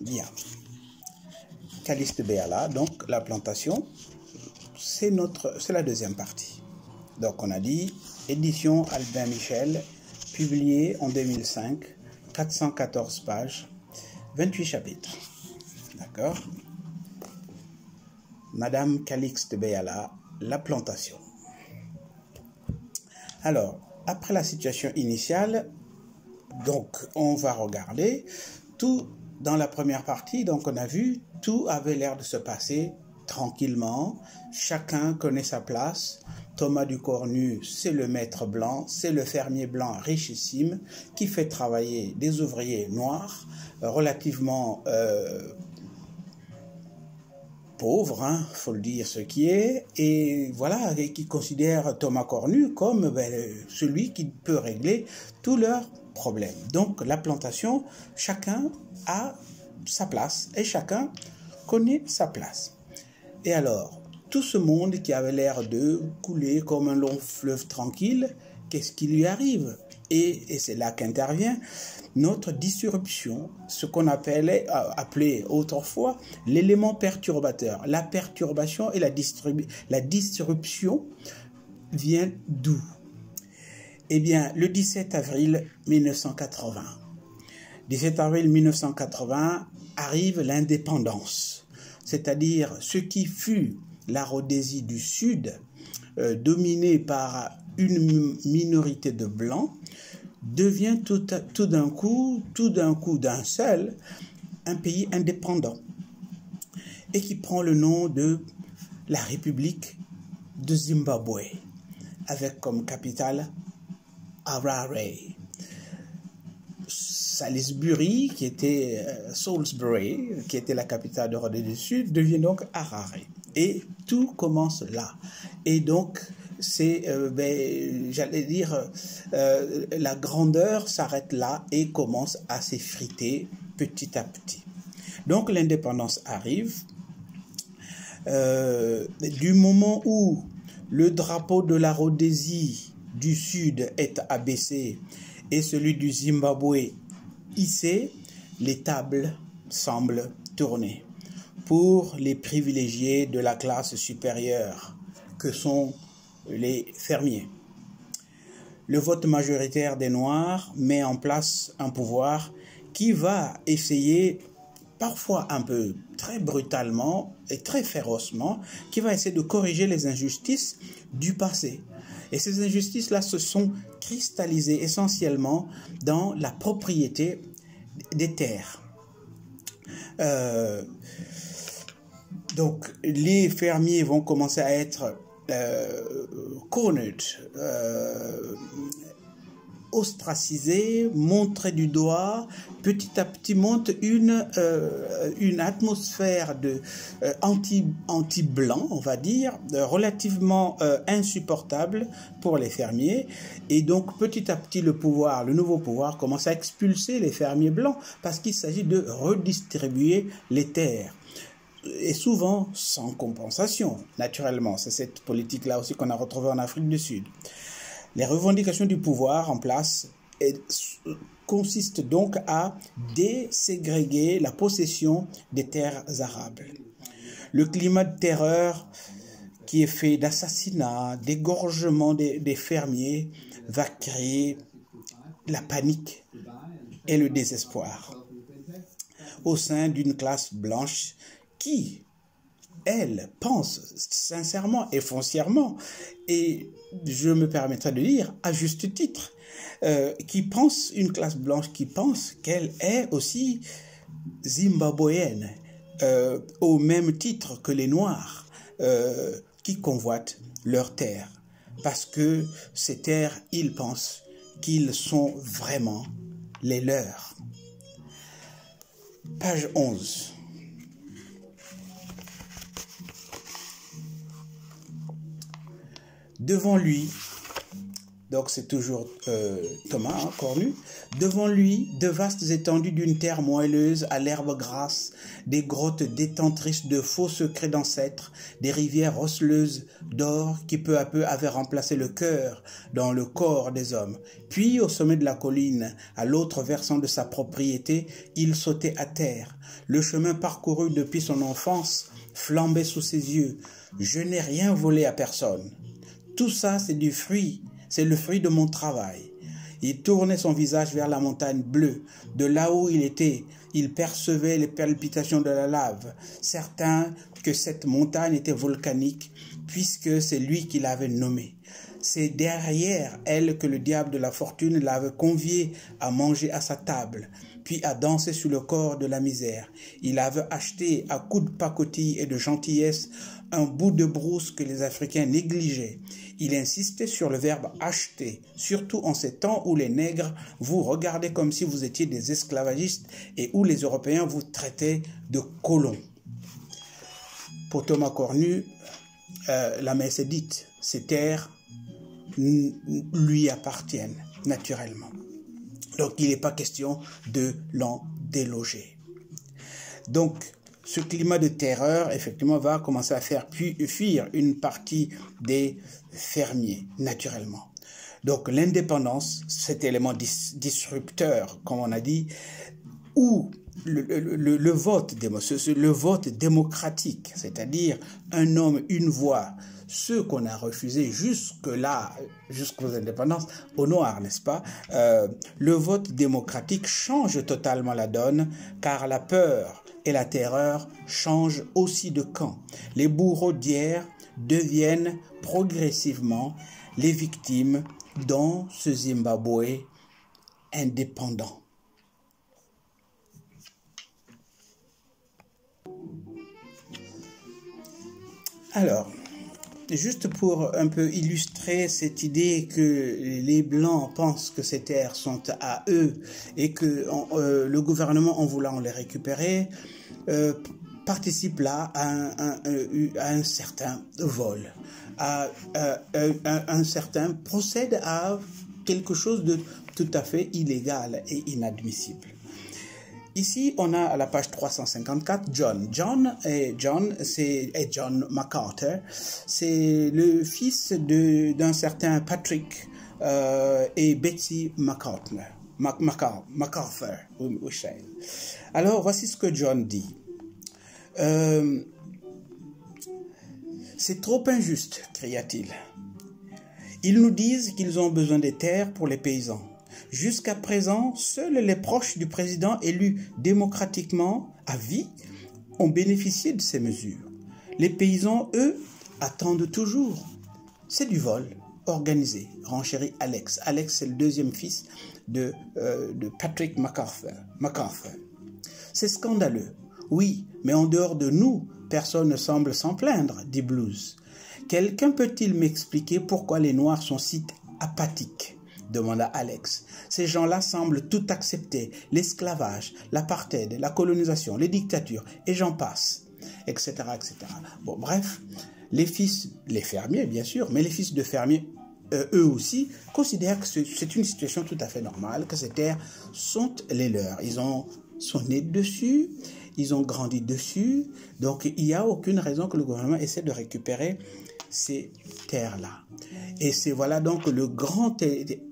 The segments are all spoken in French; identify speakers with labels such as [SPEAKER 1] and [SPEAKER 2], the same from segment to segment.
[SPEAKER 1] Bien. Calixte Béala, donc la plantation, c'est la deuxième partie. Donc on a dit édition Albin Michel, publié en 2005, 414 pages, 28 chapitres. D'accord? Madame Calixte Béala, la plantation. Alors, après la situation initiale, donc on va regarder tout dans la première partie. Donc on a vu, tout avait l'air de se passer tranquillement. Chacun connaît sa place. Thomas du Cornu, c'est le maître blanc, c'est le fermier blanc richissime qui fait travailler des ouvriers noirs relativement pauvres, hein, faut le dire ce qui est, et voilà, et qui considère Thomas Cornu comme celui qui peut régler tous leurs problèmes. Donc la plantation, chacun a sa place et chacun connaît sa place. Et alors, tout ce monde qui avait l'air de couler comme un long fleuve tranquille, qu'est-ce qui lui arrive? Et c'est là qu'intervient notre disruption, ce qu'on appelait autrefois l'élément perturbateur. La perturbation et la disruption viennent d'où? Eh bien, le 17 avril 1980. 17 avril 1980 arrive l'indépendance, c'est-à-dire ce qui fut la Rhodésie du Sud, dominée par une minorité de Blancs, devient tout d'un coup, d'un seul, un pays indépendant et qui prend le nom de la République de Zimbabwe, avec comme capitale Harare. Salisbury, Salisbury, qui était la capitale de Rhodesie du Sud, devient donc Harare. Et tout commence là. Et donc, c'est, j'allais dire, la grandeur s'arrête là et commence à s'effriter petit à petit. Donc l'indépendance arrive. Du moment où le drapeau de la Rhodésie du Sud est abaissé et celui du Zimbabwe hissé, les tables semblent tourner pour les privilégiés de la classe supérieure que sont les fermiers. Le vote majoritaire des Noirs met en place un pouvoir qui va essayer, parfois un peu très brutalement et très férocement, qui va essayer de corriger les injustices du passé. Et ces injustices-là se sont cristallisées essentiellement dans la propriété des terres. Donc, les fermiers vont commencer à être cornered, ostracisés, montrés du doigt. Petit à petit monte une atmosphère de anti-blanc, on va dire, relativement insupportable pour les fermiers. Et donc petit à petit le nouveau pouvoir commence à expulser les fermiers blancs parce qu'il s'agit de redistribuer les terres. Et souvent sans compensation, naturellement. C'est cette politique-là aussi qu'on a retrouvée en Afrique du Sud. Les revendications du pouvoir en place consistent donc à déségréguer la possession des terres arables. Le climat de terreur qui est fait d'assassinats, d'égorgements des fermiers va créer la panique et le désespoir au sein d'une classe blanche qui, elle, pense sincèrement et foncièrement, et je me permettrai de dire à juste titre, une classe blanche qui pense qu'elle est aussi zimbabwéenne, au même titre que les Noirs, qui convoitent leurs terres, parce que ces terres, ils pensent qu'ils sont vraiment les leurs. Page 11. Devant lui, donc c'est toujours Thomas Cornu, Devant lui, de vastes étendues d'une terre moelleuse à l'herbe grasse, des grottes détentrices de faux secrets d'ancêtres, des rivières roceleuses d'or qui peu à peu avaient remplacé le cœur dans le corps des hommes. Puis, au sommet de la colline, à l'autre versant de sa propriété, il sautait à terre. Le chemin parcouru depuis son enfance flambait sous ses yeux. Je n'ai rien volé à personne. Tout ça, c'est le fruit de mon travail. Il tournait son visage vers la montagne bleue. De là où il était, il percevait les palpitations de la lave, certain que cette montagne était volcanique, puisque c'est lui qui l'avait nommée. C'est derrière elle que le diable de la fortune l'avait convié à manger à sa table, puis à danser sur le corps de la misère. Il avait acheté à coups de pacotille et de gentillesse un bout de brousse que les Africains négligeaient. Il insistait sur le verbe acheter, surtout en ces temps où les nègres vous regardaient comme si vous étiez des esclavagistes et où les Européens vous traitaient de colons. Pour Thomas Cornu, la messe est dite, ces terres lui appartiennent naturellement. Donc il n'est pas question de l'en déloger. Donc ce climat de terreur, effectivement, va commencer à faire fuir une partie des fermiers, naturellement. Donc l'indépendance, cet élément disrupteur, comme on a dit, où le vote démocratique, c'est-à-dire un homme, une voix, ce qu'on a refusé jusque-là, jusqu'aux indépendances, aux Noirs, n'est-ce pas? Le vote démocratique change totalement la donne, car la peur et la terreur changent aussi de camp. Les bourreaux d'hier deviennent progressivement les victimes dans ce Zimbabwe indépendant. Alors, juste pour un peu illustrer cette idée que les Blancs pensent que ces terres sont à eux et que le gouvernement, en voulant les récupérer, participe là à un certain vol, procède à quelque chose de tout à fait illégal et inadmissible. Ici, on a à la page 354 John. John MacArthur, c'est le fils d'un certain Patrick et Betsy MacArthur. Alors, voici ce que John dit. C'est trop injuste, cria-t-il. Ils nous disent qu'ils ont besoin des terres pour les paysans. Jusqu'à présent, seuls les proches du président élu démocratiquement à vie ont bénéficié de ces mesures. Les paysans, eux, attendent toujours. C'est du vol organisé, renchérit Alex. Alex, c'est le deuxième fils de Patrick MacArthur. C'est scandaleux. Oui, mais en dehors de nous, personne ne semble s'en plaindre, dit Blues. Quelqu'un peut-il m'expliquer pourquoi les Noirs sont si apathiques ? Demanda Alex. Ces gens-là semblent tout accepter, l'esclavage, l'apartheid, la colonisation, les dictatures, et j'en passe, etc., etc. Bon, bref, les fermiers, bien sûr, mais les fils de fermiers, eux aussi, considèrent que c'est une situation tout à fait normale, que ces terres sont les leurs. Ils sont nés dessus, ils ont grandi dessus, donc il n'y a aucune raison que le gouvernement essaie de récupérer ces terres-là. Et c'est voilà donc le grand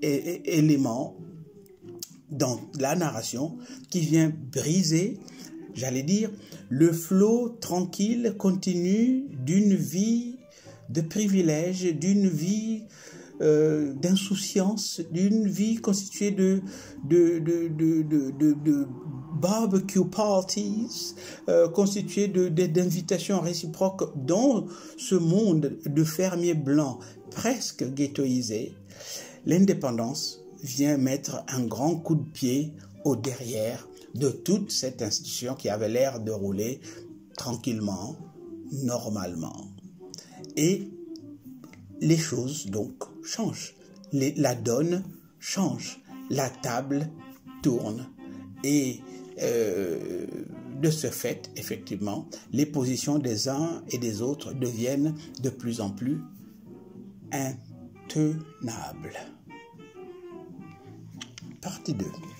[SPEAKER 1] élément dans la narration qui vient briser, j'allais dire, le flot tranquille, continu d'une vie de privilèges, d'une vie d'insouciance, d'une vie constituée de barbecue parties, constituée d'invitations réciproques dans ce monde de fermiers blancs presque ghettoisés. L'indépendance vient mettre un grand coup de pied au derrière de toute cette institution qui avait l'air de rouler tranquillement, normalement. Et les choses donc changent. La donne change. La table tourne. Et de ce fait, effectivement, les positions des uns et des autres deviennent de plus en plus intenables. partie 2.